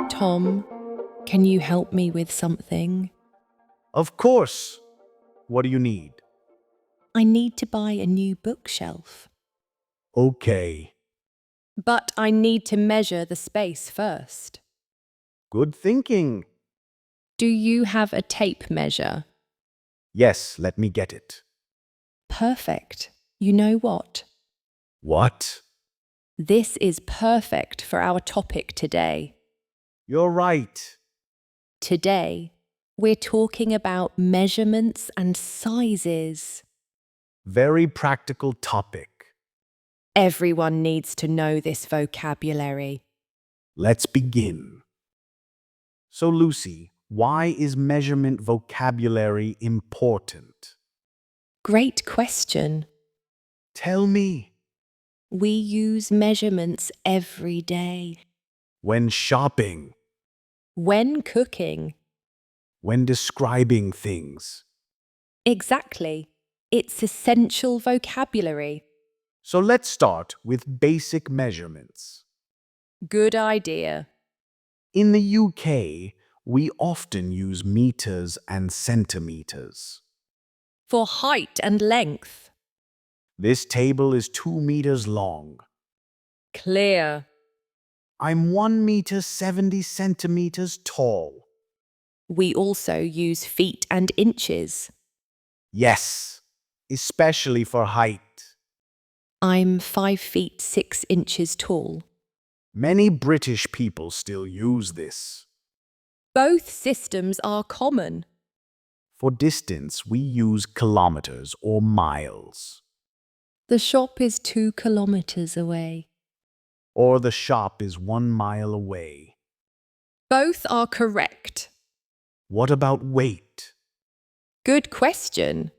Tom, can you help me with something? Of course. What do you need? I need to buy a new bookshelf. Okay. But I need to measure the space first. Good thinking. Do you have a tape measure? Yes, let me get it. Perfect. You know what? What? This is perfect for our topic today. You're right. Today, we're talking about measurements and sizes. Very practical topic. Everyone needs to know this vocabulary. Let's begin. So, Lucy, why is measurement vocabulary important? Great question. Tell me. We use measurements every day. When shopping, When cooking. when describing things. Exactly. It's essential vocabulary. So let's start with basic measurements. Good idea. In the UK, we often use meters and centimetres. For height and length. This table is 2 meters long. Clear. I'm 1 meter 70 centimeters tall. We also use feet and inches. Yes, especially for height. I'm 5 feet 6 inches tall. Many British people still use this. Both systems are common. For distance, we use kilometers or miles. The shop is 2 kilometers away. Or the shop is 1 mile away. Both are correct. What about weight? Good question.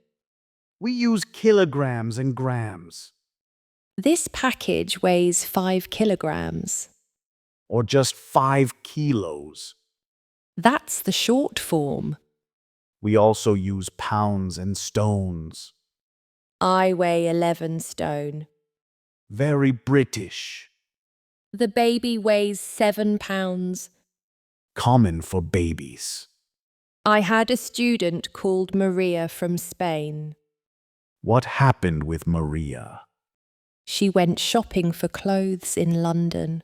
We use kilograms and grams. This package weighs 5 kilograms. Or just 5 kilos. That's the short form. We also use pounds and stones. I weigh 11 stone. Very British. The baby weighs 7 pounds. Common for babies. I had a student called Maria from Spain. What happened with Maria? She went shopping for clothes in London.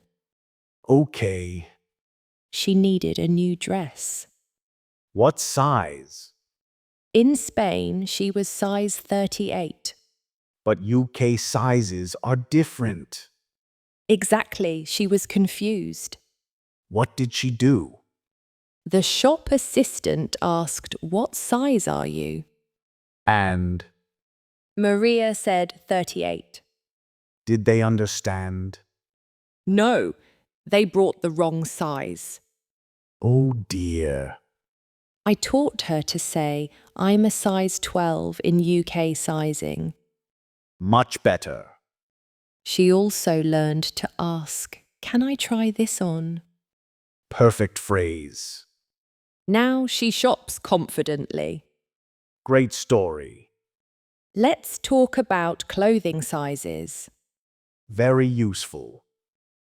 Okay. She needed a new dress. What size? In Spain, she was size 38. But UK sizes are different. Exactly, she was confused. What did she do? The shop assistant asked, "What size are you?" And Maria said 38. did they understand? No, they brought the wrong size. Oh dear. I taught her to say, "I'm a size 12 in UK sizing." Much better. She also learned to ask, "Can I try this on?" Perfect phrase. Now she shops confidently. Great story. Let's talk about clothing sizes. Very useful.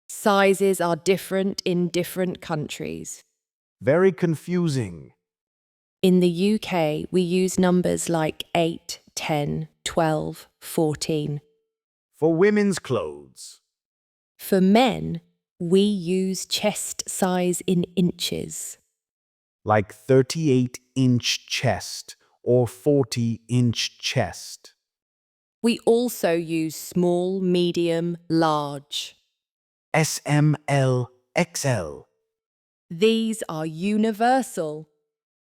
Sizes are different in different countries. Very confusing. In the UK, we use numbers like 8, 10, 12, 14. For women's clothes. For men, we use chest size in inches. Like 38-inch chest or 40-inch chest. We also use small, medium, large. SML, XL. These are universal.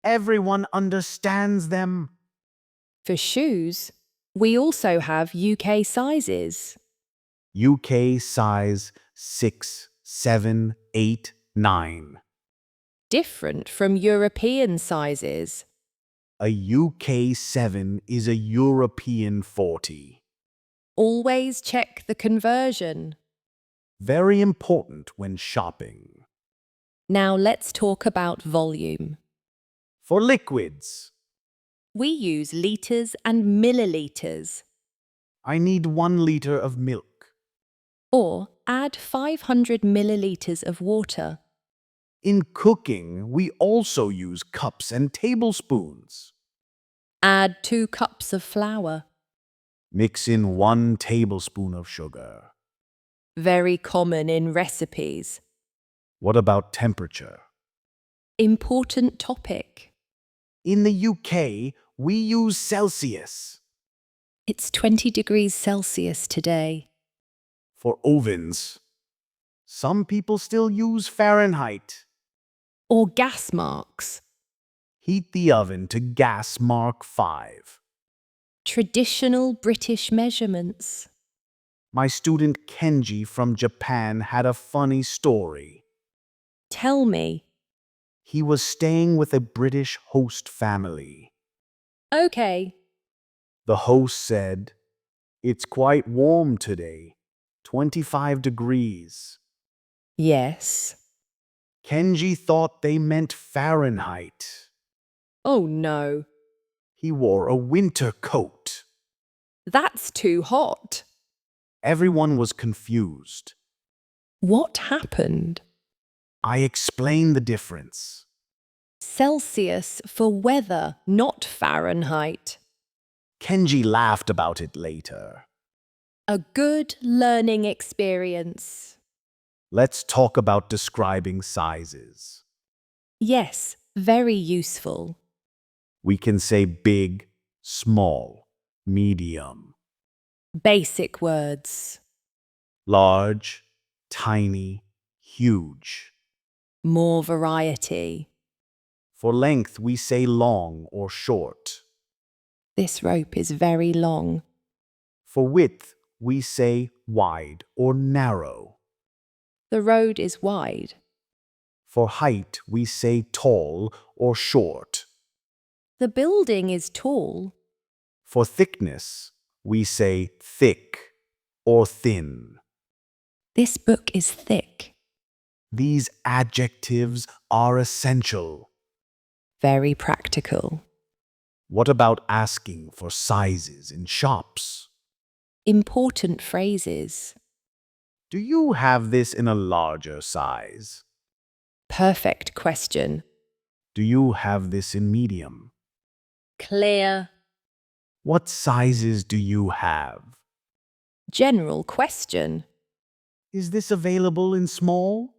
Everyone understands them. For shoes, we also have UK sizes. UK size 6, 7, 8, 9. Different from European sizes. A UK 7 is a European 40. Always check the conversion. Very important when shopping. Now let's talk about volume. For liquids, We use litres and milliliters. I need 1 liter of milk. Or add 500 milliliters of water. In cooking, we also use cups and tablespoons. Add 2 cups of flour. Mix in 1 tablespoon of sugar. Very common in recipes. What about temperature? Important topic. In the UK, we use Celsius. It's 20 degrees Celsius today. For ovens, some people still use Fahrenheit. Or gas marks. Heat the oven to gas mark 5. Traditional British measurements. My student Kenji from Japan had a funny story. Tell me. He was staying with a British host family. Okay. The host said, "It's quite warm today, 25 degrees." Yes. Kenji thought they meant Fahrenheit. Oh no. He wore a winter coat. That's too hot. Everyone was confused. What happened? I explained the difference. Celsius for weather, not Fahrenheit. Kenji laughed about it later. A good learning experience. Let's talk about describing sizes. Yes, very useful. We can say big, small, medium, Basic words. large, tiny, huge. More variety. For length, we say long or short. This rope is very long. For width, we say wide or narrow. The road is wide. For height, we say tall or short. The building is tall. For thickness, we say thick or thin. This book is thick. These adjectives are essential. Very practical. What about asking for sizes in shops? Important phrases. Do you have this in a larger size? Perfect question. Do you have this in medium? Clear. What sizes do you have? General question. Is this available in small?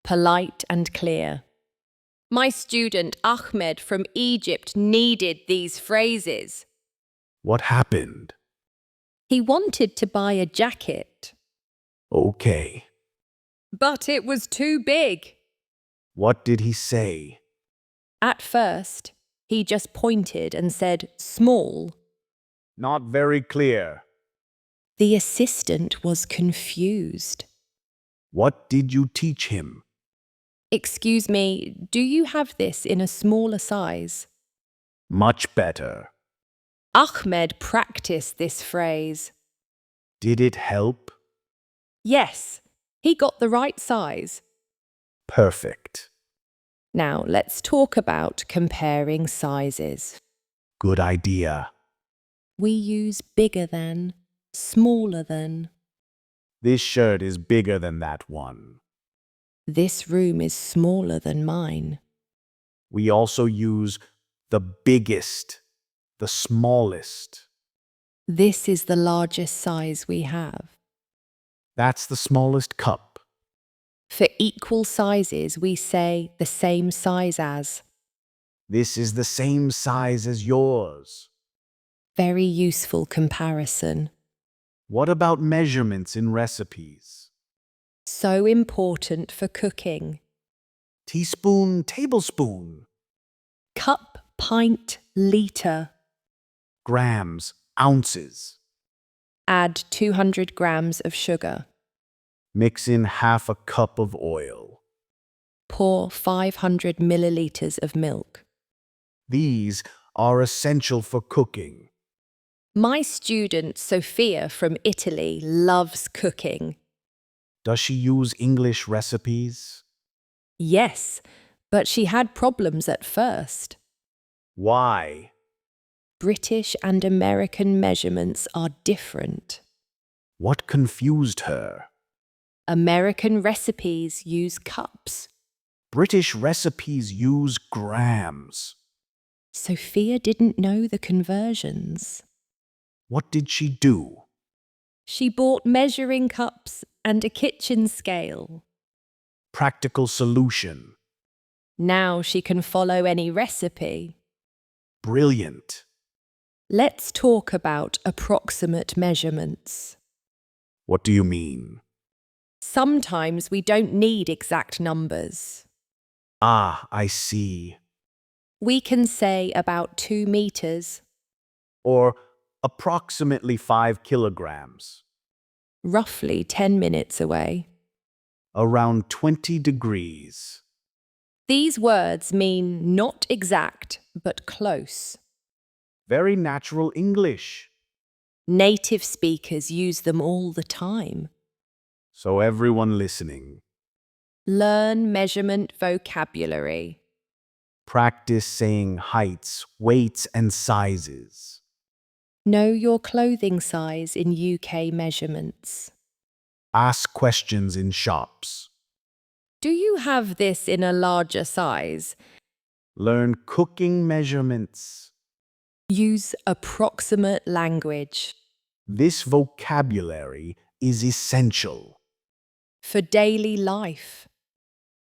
Polite and clear. My student Ahmed from Egypt needed these phrases. What happened? He wanted to buy a jacket, Okay. but it was too big. What did he say? At first, he just pointed and said small. Not very clear. The assistant was confused. What did you teach him? Excuse me, do you have this in a smaller size? Much better. Ahmed practiced this phrase. Did it help? Yes, he got the right size. Perfect. Now let's talk about comparing sizes. Good idea. We use bigger than, smaller than. This shirt is bigger than that one. This room is smaller than mine. We also use the biggest, the smallest. This is the largest size we have. That's the smallest cup. For equal sizes, we say the same size as. This is the same size as yours. Very useful comparison. What about measurements in recipes? So important for cooking. Teaspoon, tablespoon. Cup, pint, litre. Grams, ounces. Add 200 grams of sugar. Mix in half a cup of oil. Pour 500 milliliters of milk. These are essential for cooking. My student Sophia from Italy loves cooking. Does she use English recipes? Yes, but she had problems at first. Why? British and American measurements are different. What confused her? American recipes use cups. British recipes use grams. Sophia didn't know the conversions. What did she do? She bought measuring cups and a kitchen scale. Practical solution. Now she can follow any recipe. Brilliant. Let's talk about approximate measurements. What do you mean? Sometimes we don't need exact numbers. Ah, I see. We can say about 2 meters, Or approximately 5 kilograms. roughly 10 minutes away. Around 20 degrees. These words mean not exact, but close. Very natural English. Native speakers use them all the time. So everyone listening, Learn measurement vocabulary. practice saying heights, weights, and sizes. Know your clothing size in UK measurements. Ask questions in shops. Do you have this in a larger size? Learn cooking measurements. Use approximate language. This vocabulary is essential. For daily life.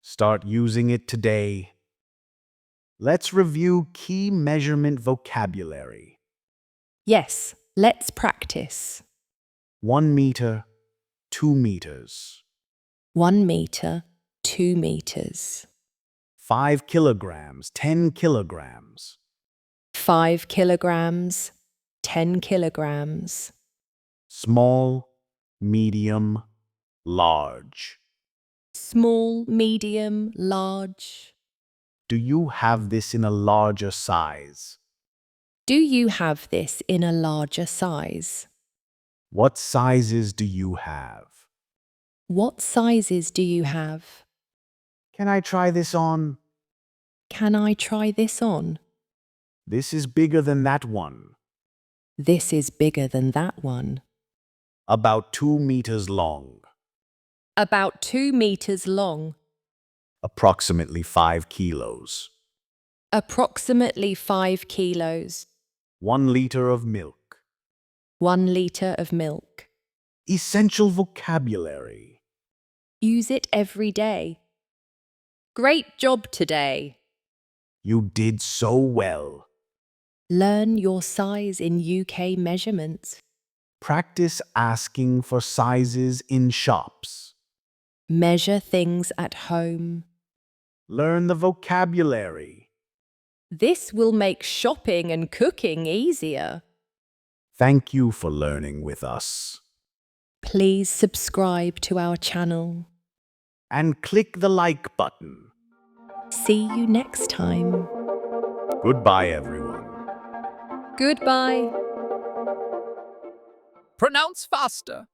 Start using it today. Let's review key measurement vocabulary. Yes, let's practice. 1 meter, 2 meters. 1 meter, 2 meters. 5 kilograms, 10 kilograms. 5 kilograms, 10 kilograms. Small, medium, large. Small, medium, large. Do you have this in a larger size? Do you have this in a larger size? What sizes do you have? What sizes do you have? Can I try this on? Can I try this on? This is bigger than that one. This is bigger than that one. About 2 meters long. About 2 meters long. Approximately 5 kilos. Approximately 5 kilos. 1 liter of milk. 1 liter of milk. Essential vocabulary. Use it every day. Great job today. You did so well. Learn your size in UK measurements. Practice asking for sizes in shops. Measure things at home. Learn the vocabulary. This will make shopping and cooking easier. Thank you for learning with us. Please subscribe to our channel. And click the like button. See you next time. Goodbye, everyone. Goodbye. Pronounce faster.